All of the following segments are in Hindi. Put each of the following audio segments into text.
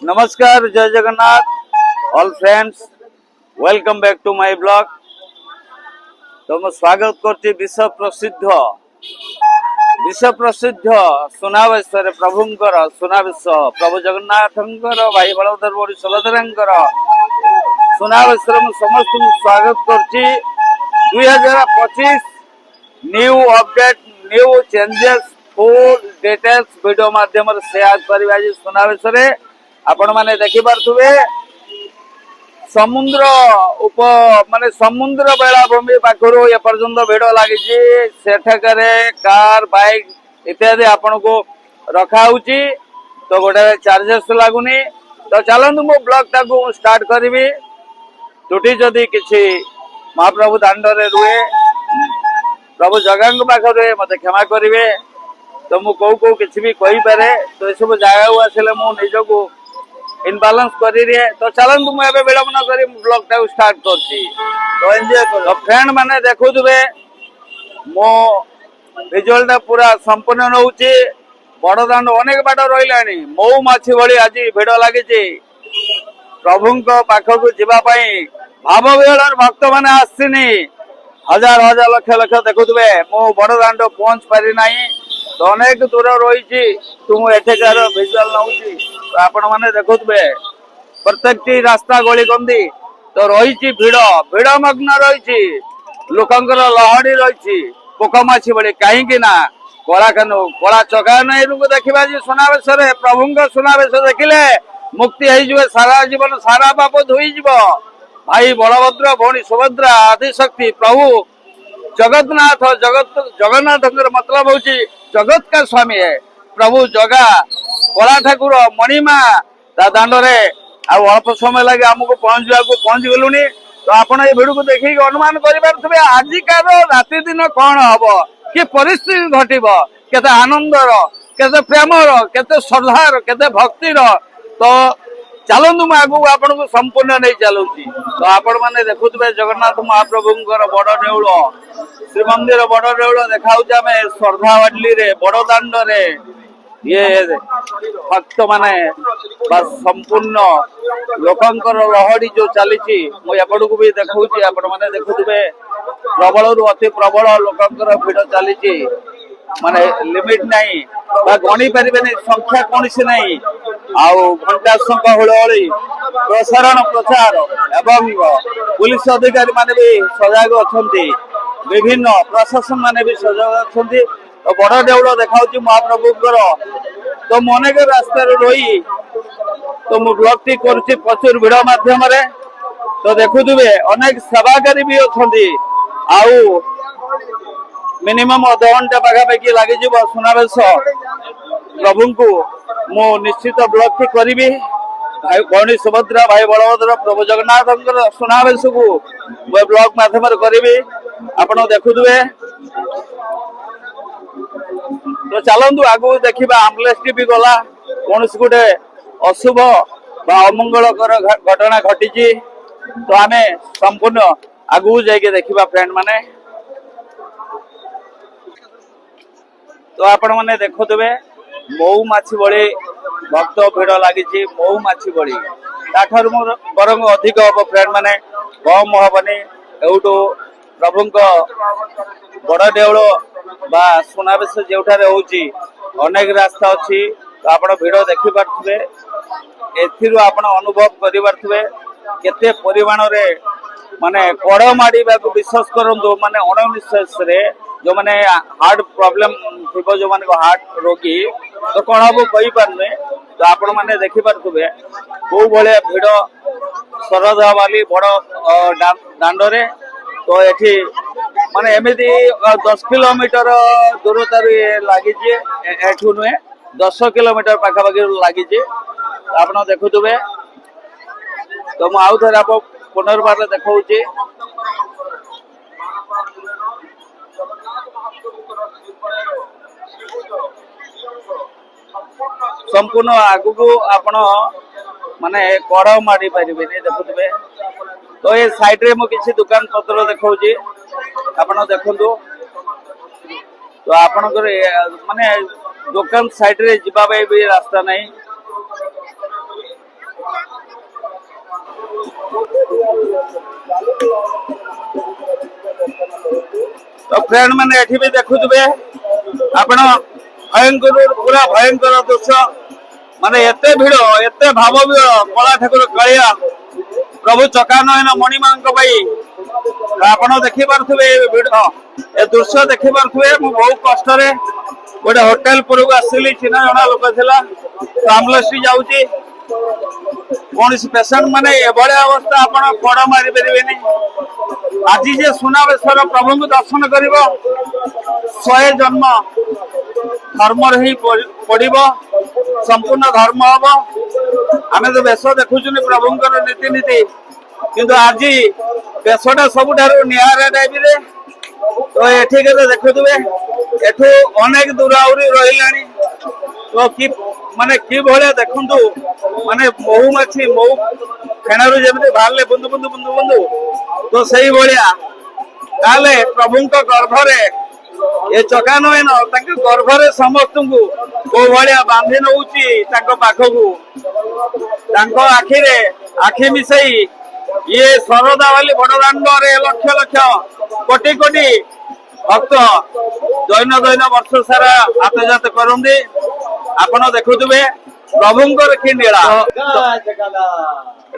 नमस्कार, जय Jagannath all friends, welcome back to my blog. तो मैं स्वागत करती विश्व प्रसिद्ध सुनावेश प्रभुंकर सुनावेश प्रभु जगन्नाथंकर भाई बलभद्र बड़ी सुभद्रांकर सुनावेश समस्त स्वागत करती। 2025 new update new changes full details video माध्यम शेयर करिबा। आज सुनावेश आपण माने देखि पारथुबे समुद्र उप माने समुद्र बेलाभूमि पाखरु ए पर्यंत भिड़ लगी सेठकरे कार बाइक इत्यादि आपण को रखा होची। तो गोटे चार्जेस लगुनी। तो चलतु मो ब्लॉग टाकू स्टार्ट करी। त्रुटि जदि किछि महाप्रभु दांडरे रुए प्रभु जगह पाखे मत क्षमा करेंगे। तो मु कौ कौ किसी भी कही पारे। तो सब जगह आसिले मु निजको इनबालांस करी। तो चलतु मुझे विलंब कर ब्लॉग टाक स्टार्ट करती। तो एंजॉय कर फ्रेंड माने देखुवे मो विजुअल पूरा संपूर्ण नौ बड़दाण्ड अनेक बाट रही मऊ माछी भली आज भिड़ लगी प्रभु पाखक जावाई भाव विहल भक्त मैंने आसनी हजार हजार लक्ष लक्ष देखुवे मु बड़दाण्ड पहुंच पारि ना। तो अनेक दूर रही एठेकार भिजुआल नौ। तो आपण मैंने देखुवे प्रत्येक रास्ता गली कंदी तो रही भिड़ भिड़ मग्न रही लोकंर लहड़ी रही पोकमाछी भली कहीं कला कला चकायन देखा सुनावेश प्रभु सुनावेश देखिले मुक्ति हो सारा जीवन सारा पाप धोईज। भाई बलभद्र भौणी सुभद्रा आदिशक्ति प्रभु जगन्नाथ जगन्नाथ मतलब हूँ जगत का स्वामी है प्रभु जगा कला ठाकुर मणिमा दांडे अल्प समय लगे आमको पहुंच गलु। तो आपण ये भिड़ को देखिए अनुमान करें आजिकार राति दिन कौन हम कि परिस्थिति घटब केते आनंदर केते प्रेमर केते श्रद्धार केते भक्तिर। तो चलतु मैं आगू आपन को संपूर्ण नहीं चलुची। तो आपण मैंने देखुवे जगन्नाथ महाप्रभुंर बड़ देउल श्रीमंदिर बड़ देउल देखा श्रद्धावाली बड़दाण्ड ये भक्त माने संपूर्ण लोकंकर लहड़ी जो चली मुझे को भी देखा आपण मैंने देखुवे प्रबल रु अति प्रबल लोकंकर भिड़ चली माने लिमिट नहीं गणी पारे संख्या कौन सी नहीं। आउ घंटा शंख हुलहुली प्रसारण प्रचार एवं पुलिस अधिकारी माने भी सजग अच्छा विभिन्न प्रशासन माने भी सजग अच्छा। तो बड़ देउल देखा महाप्रभुंर। तो अनेक रास्ता रही तो मु ब्लॉग टी करुच्ची प्रचुर भिड़ माध्यम। तो देखुवे अनेक सेवाकारी भी अच्छा आउ मिनिमम अध घंटा पाखापाखि लगी सुनावेश प्रभु को मु निश्चित ब्लॉग टी करी। भाई भौणी सुभद्रा भाई बलभद्र प्रभु जगन्नाथ सुनावेश को मैं ब्लॉग माध्यम करी आपण देखुवे। तो चलतु आगु देखा एम्बुलेंस टी भी गला कौन गोटे अशुभ अमंगलकर घटना घटी। तो आम संपूर्ण आगु जाके देखा फ्रेंड माने। तो आपण मैंने देखुवे मऊ माछी भली भक्त भिड़ लगी मऊ माछी भली ताठर बरंग अधिक हम फ्रेंड माने कम हेनी। एवटू प्रभु बड़ देउल बा सुनावेश जो अनेक रास्ता अच्छी। तो आप भिड़ देखिपे एथि अनुभव करें केते परिमाण माने कड़ माड़ा विश्वास करूँ माने अणनिश्वास जो माने हार्ट प्रॉब्लम थी जो मान हार्ट रोगी तो कौन हम कही पारे। तो आपण मैंने देखिपे कौ भाया भिड़ श्रद्धा वाली बड़ दांडे। तो ये माने एमती 10 किलोमीटर दूरतार लगी एठू नुहे 10 किलोमीटर पाखापाखि लगी आप देखुवे। तो मुझे आउ थे आप पुनर्बार देखा संपूर्ण आगु आपण माने कड़ मारी पारे देखुवे। तो ये साइड रे मु किसी दुकान पत्र देखा आपण देखु। तो आपणकर माने दुकान साइड रे जीवा भी रास्ता नहीं। फ्रेंड मैंने एठी भी देखुवे आपण भयंकर पूरा भयंकर दृश्य माने एते भिड़ एते भाव कला ठाकुर कालिया प्रभु चकानयन मणिमा आपण देखी पारे भिड़ ए दृश्य देखी पारे बहुत कष्ट गोटे होटेल पुरक आसली चिन्ह जना लोक था आम्बुलांस जाऊँगी कौन पेसेंट माने एभली अवस्था आपण कड़ मारी पारे आज जे सुनावेशर प्रभु को दर्शन कर 100 जन्म धर्म ही पड़ब संपूर्ण धर्म हम आम तो बेश देखुन प्रभुंर नीतिनीति किंतु आज बेशटा सबुठ निहार टाइप तो एठी देखुवे एठू अनेक दूर आहरी रही तो कि माने कि भाया देखु माने महुमाछी मऊ फेणु जमी बाहर बुंदु बुंदु बुंदु बुंदु तो सही भाया ताले प्रभु गर्भरे ये चकानयन गर्भरे समस्त को भाया बांधि नौची पाखकू आखिरे आखि मिसई ये शरदा वाली बड़दाण्ड लक्ष लक्ष कोटि कोटि भक्त दैन दैन वर्ष सारा आतजात करते आपण देखुवे प्रभुंर कि नीला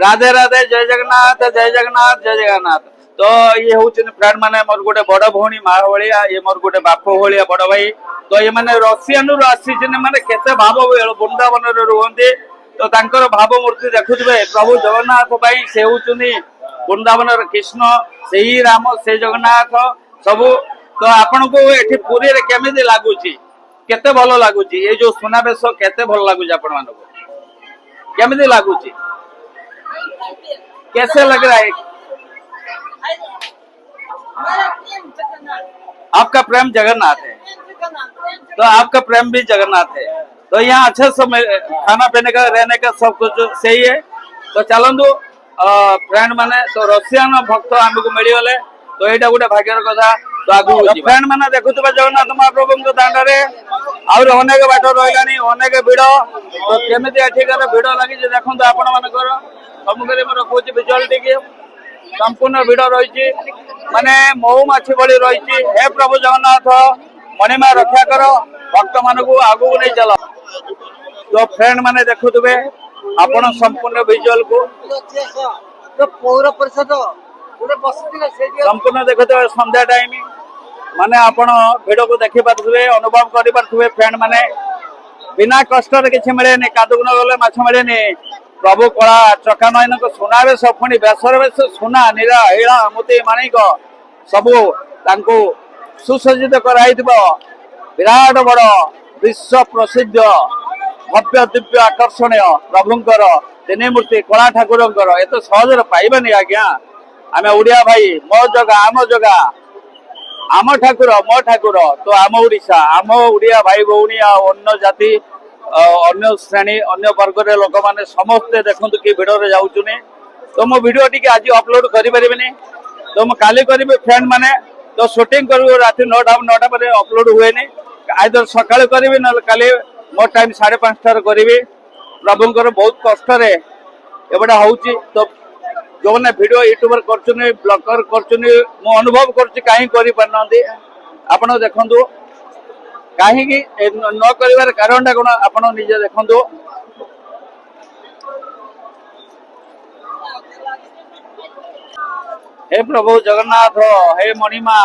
राधे राधे जय जगन्नाथ जय जगन्नाथ जय जगन्नाथ। तो ये हूँ फ्रेंड माने मोर गोटे बड़ भौणी माँ भाया ये मोर गोटे बाप भाया बड़ भाई तो ये मैंने रशियन आसी माने केते भाव वृंदावन रुहते तो तांकर भाव मूर्ति देखुवे प्रभु जगन्नाथ भाई से होचुनी वृंदावन कृष्ण से ही राम से जगन्नाथ सबू तो आपण को एठी पुरी रे केमिति लागुची केते भलो लागुची ये जो सुनाबेश केते भलो लागुची आपण मानको केमिति लागुची कैसे लग रहा है आपका प्रेम जगन्नाथ है तो आपका प्रेम भी जगन्नाथ है तो यहाँ अच्छे से खाना पीने का रहने का सब कुछ सही है तो चलतु फ्रेंड माने तो रशियन भक्त आमको मिलगले तो यहाँ गोटे भाग्यर कथा तो आगू फ्रेंड मैंने देखुवा जगन्नाथ महाप्रभु दाण्ड आहुरी अनेक बाट रही अनेक भिड़ तो केमी एठिकार भिड़ लगी देखो आपण मानकर सम्मुखें रखुच विजुअल टी संपूर्ण भिड़ रही माने महुमाछी भली रही हे प्रभु जगन्नाथ मणिमा रक्षा कर भक्त मान को आगू नहीं चल तो फ्रेंड माने देखुवे आपण संपूर्ण विजुअल को पौर परिषद संपूर्ण देखुवे संध्या टाइम माने आपण भिड़ को देखी पारे अनुभव कर पारे फ्रेंड माने बिना कष्ट किसी मिले कादुक न गले माछ मिले प्रभु कला चकानयन को सुनावेश पुणी बेसर बेश सुना नीरा हीरा मोती माणिक सबू सुसज्जित कराई विराट बड़ विश्व प्रसिद्ध भव्य दिव्य आकर्षणीय प्रभुंकर तीन मूर्ति कला ठाकुर एत सहज पाइबानी आज्ञा आम ओडिया भाई मो जगह आम ठाकुर मो ठाकुर तो आम ओडिशा आम ओडिया भाई भौणी अन्य जाति अन्य श्रेणी अन्य वर्ग लोक मैंने समस्ते देखु कि भिड़ जाऊँ तो मो वीडियो टी आज अपलोड करें तो मुझे काली करी फ्रेंड माने तो शूटिंग कर रात 9टा पर अपलोड हुए आइदर सकाल करी ना काली मोर टाइम 5:30 करी प्रभुंर बहुत कष्ट एबड़ा हूँ तो जो मैंने वीडियो यूट्यूबर कर ब्लॉगर कर अनुभव करना आपण देखु कहीं न कर कारण कौन आप निजे देखु हे प्रभु जगन्नाथ हे मणिमा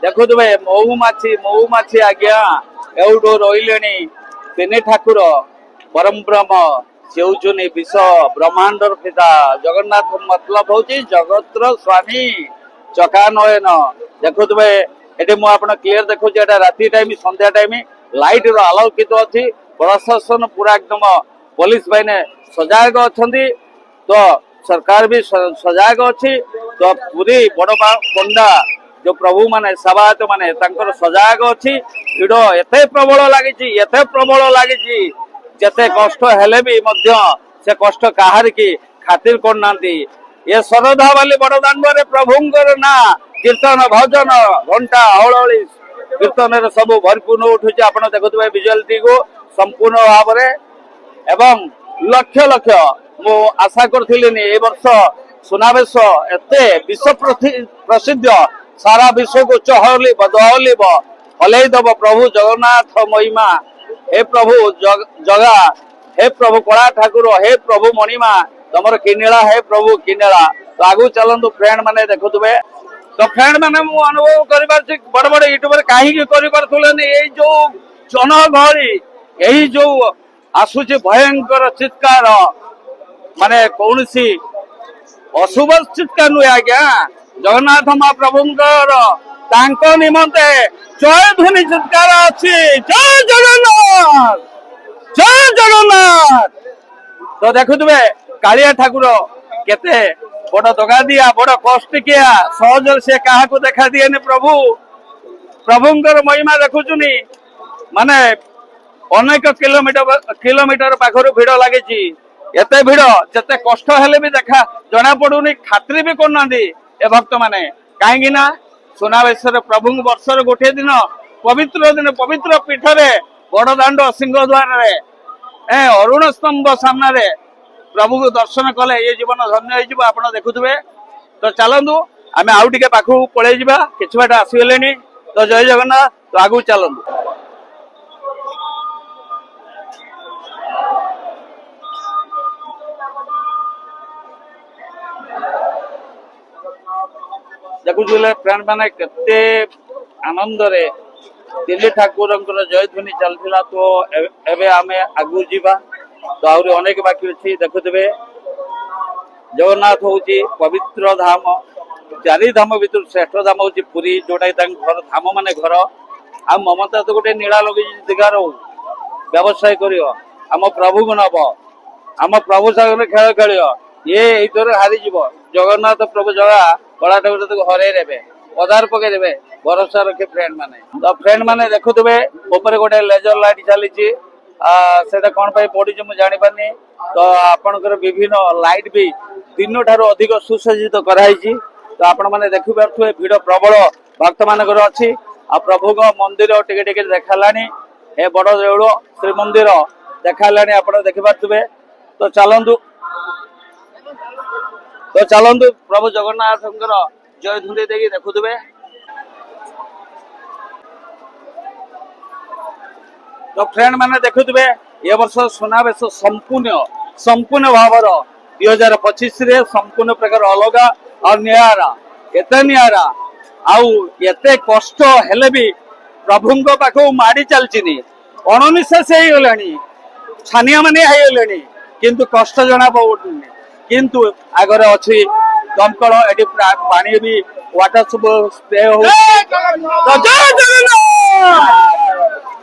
देखुवे महुमाछी आज्ञा एवटू रही तीन ठाकुर परम ब्रह्म से होचुनी विश्व ब्रह्मांडर पिता जगन्नाथ मतलब हूँ जगतर स्वामी चकानयन देखुवे ये मुझे क्लीयर देखुच राति टाइम संध्या टाइम लाइट आलोकित अच्छी प्रशासन पूरा एकदम पुलिस बाहिनी सजाग अच्छा तो सरकार भी सजाग अच्छी तो पूरी बड़ पंडा जो प्रभु माने सेवायत माने सजाग अच्छी भिड़ एते प्रबल लगी जेते कष्ट हेले भी मध्य से कष्ट कहार की खातिर करना ये शरदा वाली बड़दाण्ड प्रभुंर ना कीर्तन भजन घंटा हलहली कीर्तन सब भरपूर्ण उठू आप देखुवे विजुअल टी को संपूर्ण भाव एवं लक्ष लक्ष मु आशा करी ए वर्ष सुनावेश एते विश्व प्रसिद्ध सारा विश्व को चहलिब दहलिब हलई दब प्रभु जगन्नाथ महिमा। हे प्रभु जगा, हे प्रभु कला ठाकुर, हे प्रभु मणिमा तुम किनेला, हे प्रभु किनेला। तो आगु चलतु फ्रेंड माने देखुवे। तो फ्रेंड माने मु अनुभव कर बड़ बड़ यूट्यूबर कहीं जो जनगहली यही जो आसुची भयंकर चित्कार माने कौन सी अशुभ चित्कार नुहे आज्ञा जगन्नाथ महाप्रभुंकर तांको निमंते जय ध्वनि चित्कार अच्छी जय जगन्नाथ, जय जगन्नाथ। तो देखुवे कालिया ठाकुर केते बड़ दगा दिया, बड़ कष्ट किया, सहज से क्या देखा दिए प्रभु प्रभुंकर महिमा देखुनी माने अनेक किलोमीटर पाखर भिड़ लगी एत भिड़ जिते कष्ट हेले भी देखा जना पड़ूनी खातिर भी करना ए भक्त माने कहीं सुनावेश प्रभु वर्षर गोटे दिन पवित्र पीठ रे बड़दाण्ड सिंहद्वार अरुण स्तंभ सामने प्रभु को दर्शन कले ये जीवन धन्य हो आप देखुवे। तो चलतु आम आउ टे पाखु पलि जा कि बाट आसगले। तो जय जगन्नाथ। तो आगू चलतु देखुले फ्रेंड माने केते आनंद रे दिल्ली ठाकुर जय ध्वनि चलता। तो एबे आमे आगू जीवा। तो आहरी अनेक बाकी अच्छी देखुवे जगन्नाथ हूँ पवित्र धाम, चारि धाम भर श्रेष्ठ धाम हूँ पुरी जोटा घर धाम माने घर आ ममता तो गोटे नीला लगे दिगार व्यवसाय कर आम प्रभु को नब आम प्रभु सागर खेल खेल ये थर हारीज जगन्नाथ प्रभु जगह कला ठाकुर हर पदार पकईदे भरोसा रखे फ्रेंड माने। तो फ्रेंड माने देखुवे ऊपर गोटे लेजर लाइट चली सेटा कौन पड़ी मुझे जानी पारनी। तो आपणकर विभिन्न लाइट भी दिन ठार अधिक सुसज्जित कराई। तो आपण मैंने देखी पारे भिड़ प्रबल भक्त मानकर अच्छी आ प्रभु मंदिर टिके टिके देखालानी ए बड़ देउल श्रीमंदिर देखालानी आप देखिपे। तो चलतु प्रभु जगन्नाथ जय धुरी देखी देखुवे। तो फ्रेंड माने देखुवे ये वर्ष सुनावेश संपूर्ण भावर 2025 रे संपूर्ण प्रकार अलग और नियारा एते नियारा आउ एते कष्ट हेले भी प्रभुंक पाखु माड़ी चलचिनी अणनिश्वास हो गलानी छानिया माने हो गलानी किंतु कष्ट जना पड़ुनी किंतु आगर अच्छी दमकल एटी पानी भी वाटर स्प्रे हो।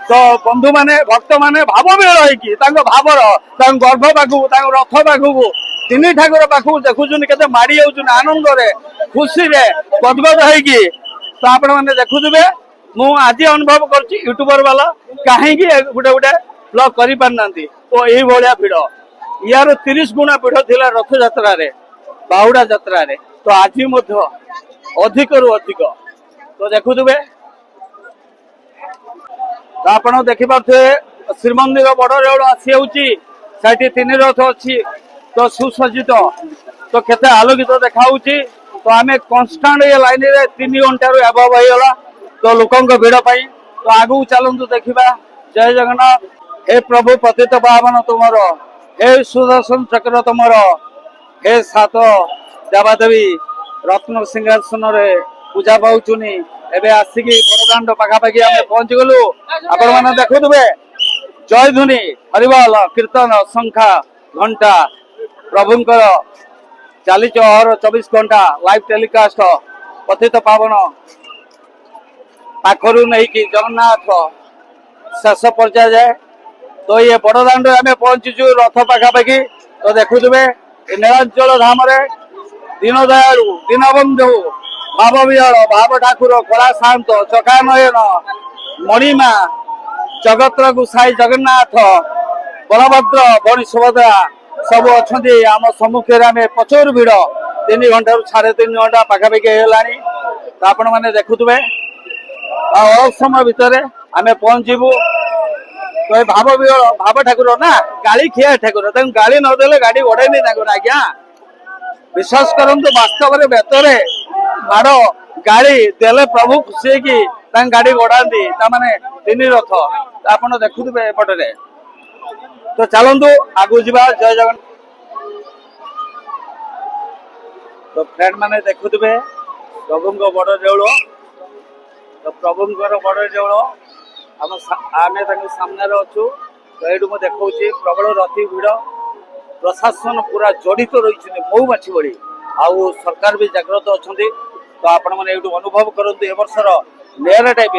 तो बंधु माने भक्त माने भाव मेल हो भावर गर्भ पाखु रथ पाखु तीन ठाकुर पाखु देखुन के माड़ी जाऊन आनंद खुशी गदगद हो। तो आपण मैंने देखुवे मु आज अनुभव कर यूट्यूबर वाला कहीं गोटे गोटे ब्लॉग कर पारना। तो यही भाया भिड़ यार 30 गुणा भिड़ थिला रथ यात्रा रे बाहुड़ा यात्रा रे। तो आज अधिक रु अधिक तो देखुवे आप देखिपे श्रीमंदिर बड़ रेउल आसी साइड 3 रथ अच्छी। तो सुसज्जित तो केते आलोकित देखा। तो आम कन्स्टाट ये लाइन रे 3 घंटा एबव होगा। तो लोकों भिड़ पाई। तो आगू चलतु देखा जय जगन्नाथ। हे प्रभु पतित पावन तुमर, हे सुदर्शन चक्र तुमर, हे 7 देवादेवी रत्न सिंहासन रे पूजा पाउचुनी। एबे आसिकी बड़दाण्ड पाखापाखि आम पहुंची गलु। आपण माने देखुवे जय ध्वनि हरिबोल कीर्तन शंखा घंटा प्रभुंकर चली 24 घंटा लाइव टेलीकास्ट पतित पावन पाखरु नहीं कि जगन्नाथ शेष पर्याय जाए। तो ये बड़दाण्ड आम पहुंचीचु रथ पाखापाखि। तो देखुवे नीलांचल धाम दीन दयालु दीनबंधु भाव विहल भाव ठाकुर कला शांत चका नयन मणिमा जगत गुसाई जगन्नाथ बलभद्र बणी सुभद्रा सब अच्छा आम सम्मुखें आम प्रचुर भिड़ 3 घंटा 3.5 घंटा पाखापाखि होगा। तो आपण मैंने देखुवे अलग समय भितर आम पहुंचबू। तो भाव विहल भाव ठाकुर ना गाड़ी खिया ठाकुर गाड़ी नदेले गाड़ी बढ़े आज्ञा विश्वास करंतु वास्तव में बेतरे माड़ गाड़ी देले प्रभु खुशी कि गाड़ी गढ़ाती ताने तीन रथ आप देखुवे एपटे तो चलतु आगू जा जय जगन तो फ्रेंड माने देखुवे प्रभु बड़ देउल तो प्रभु बड़ देउल आम सामने अच्छु तो ये देखा प्रबल रथी भिड़ प्रशासन पूरा जड़ित रही मऊमाछी भली आउ सरकार भी जागृत अच्छा तो आपण मैंने अनुभव करूँ ए वर्षर निरा टाइप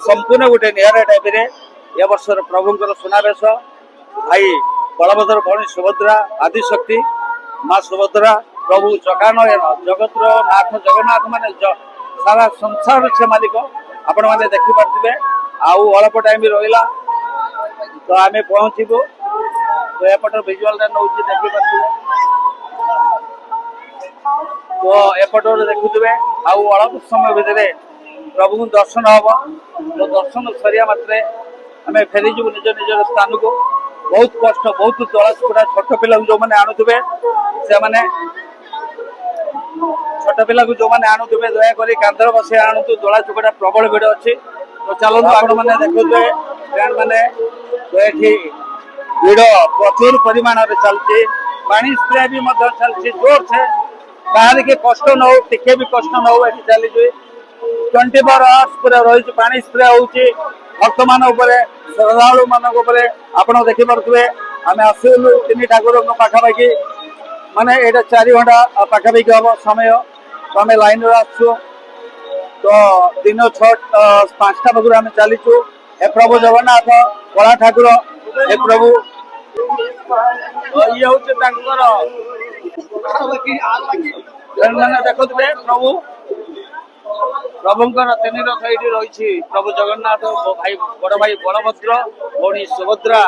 संपूर्ण गोटे निरा टाइप ए वर्षर प्रभुंर सुनावेश भाई बलभद्र भौणी सुभद्रा आदिशक्ति माँ सुभद्रा प्रभु जगानयन जगतर नाथ जगन्नाथ माने सारा संसार से मालिक आपण मैंने देखिपे आउ अल्प टाइम रहा तो आम पहुँचबू तो एपटर भिजुआल नौ देखिपे तो एपटर देखुवे आउ अल्प समय भितर प्रभु दर्शन हम तो दर्शन सरिया मात्रे आम फेरीजु निज निज स्थान को बहुत कष्ट बहुत दलासुड़ा छोट पिला जो मैंने आणुवे से मैंने छोट पिला जो मैंने आणुवे दयाकोरी कांधर बसे आणु दला चुकड़ा प्रबल भिड़ अच्छी तो चलते आपण मैंने देखुए फ्रेंड मैंने तो ये भिड़ प्रचुर परिमाण चलती पानी स्प्रे भी चलती जोर से कहार के कष्ट न हो टिके भी कष्ट न हो चली 24 आवर्स पूरा रही पानी स्प्रे होची भक्त मान श्रद्धालु मान आप देखिपे आम आसलु तीन ठाकुर पाखापाखि माने ये 4 घंटा पाखापाखि हम समय तो आम लाइन आसु तो दिन 5टा बगुर आम चलीचु हे प्रभु जगन्नाथ कला ठाकुर हे प्रभु ये हूँ देखुए प्रभु प्रभुंर 3 रथ ये रही प्रभु जगन्नाथ भाई बड़ भाई बलभद्र भौणी सुभद्रा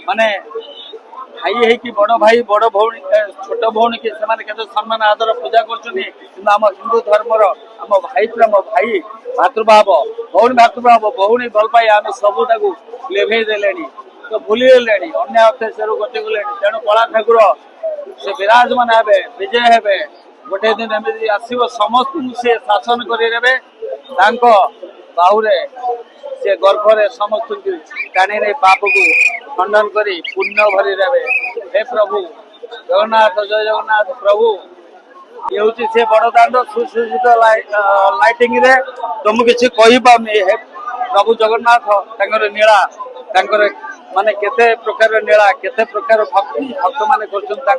माने भाई है कि बड़ भाई बड़ भौणी छोट भौणी की सम्मान आदर पूजा कर हिंदू धर्मर आम भाई प्रेम भाई भातृभाव भौणी भातृभाव भौणी भल पाई आम सबू लेभे देले तो भूली गले अन्य अत्याचार गति गले तेणु कला ठाकुर से विराजमान हे विजय हे गोटे दिन एमती आसव समस्त से शासन करे बाहुरे से गर्भरे समस्त टाणी नहीं पाप को खंडन करी पुण्य भरी रे हे प्रभु जगन्नाथ जय जगन्नाथ प्रभु ये हूँ से बड़दाण्ड सुसज्जित लाइटिंग रे तो मुझे किसी कही पाऊनी हे प्रभु जगन्नाथ नीला माने केते प्रकार नीला केते प्रकार भक्ति भक्त माने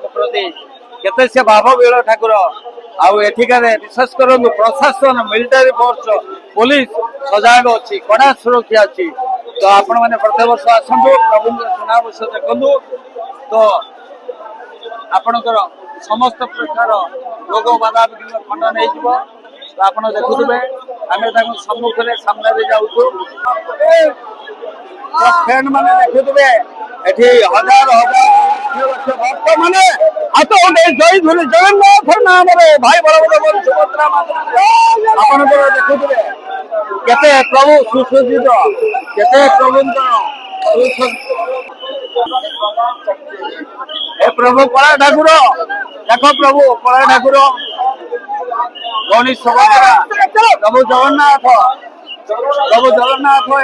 प्रति केते से भाव विल ठाकुर आउ एठिकार विशेष कर प्रशासन मिलिटारी फोर्स पुलिस सजाग अच्छी कड़ा सुरक्षा अच्छी तो आपण मैंने प्रत्येक वर्ष आसतु प्रभु सुनावेश देखु तो आपणकर समस्त प्रकार रोग बाधा खंडन हो तो आप देखुवे आम सम्मुखें सामने जाऊँ फ्रेंड मैंने देखुवे एठी हजार हजार भक्त माने हाथ उठे जय धुरी जगन्नाथ नाम रे भाई बलभद्र सुभद्रा आपण देखुवे केते प्रभु सुसज्जित केते प्रभु ए प्रभु कला ठाकुर देख प्रभु कला ठाकुर गणेश सुभद्रा प्रभु जगन्नाथ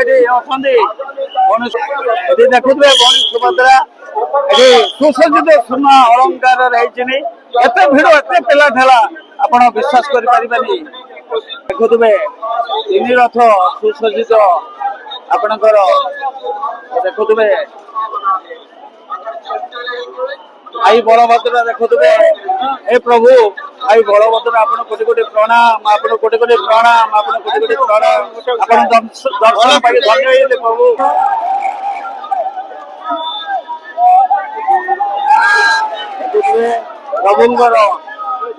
ये अच्छे देखुए गणेश सुभद्रा ये सुसज्जित सुना अलंकार एत भिड़ एत पेला ठेला आप विश्वास करें देखुए 3 रथ सुसज्जित आपणकर देखुए भाई बलभद्र देखुए हे प्रभु भाई बलभद्र आपन कोटि कोटि प्रणाम आपन कोटि कोटि प्रणाम आपन कोटि कोटि प्रणाम आपन दर्शन पाई धन्य हे प्रभु प्रभुंकर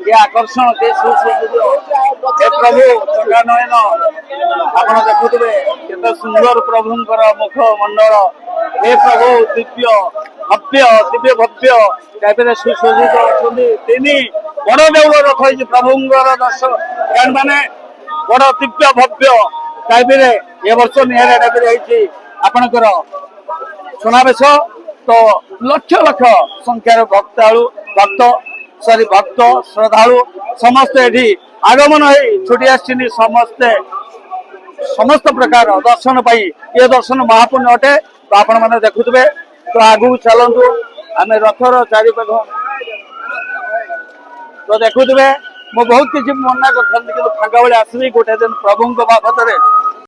ये आकर्षण के हे प्रभु जगानयन आपन देखुए केते सुंदर प्रभुंकर मुख मंडल हे प्रभु दिव्य भव्य टाइप सुसज्जित अच्छा 3 बड़ देउल रखी प्रभुंर दर्शन माने बड़ दिव्य भव्य टाइप ये वर्ष निरा टाइप आपणकर सुनावेश तो लक्ष लक्ष संख्यार भक्त श्रद्धालु समस्त ये आगमन हो छुटी आसनी समस्ते समस्त प्रकार दर्शन पाई ये दर्शन महापुण्य अटे तो आपण मैंने देखुवे तो आगू चलतु आम रथर चारिपाख तो देखुवे मु बहुत किसी मना कर फांका बेले आसबी गोटे दिन प्रभु बाबद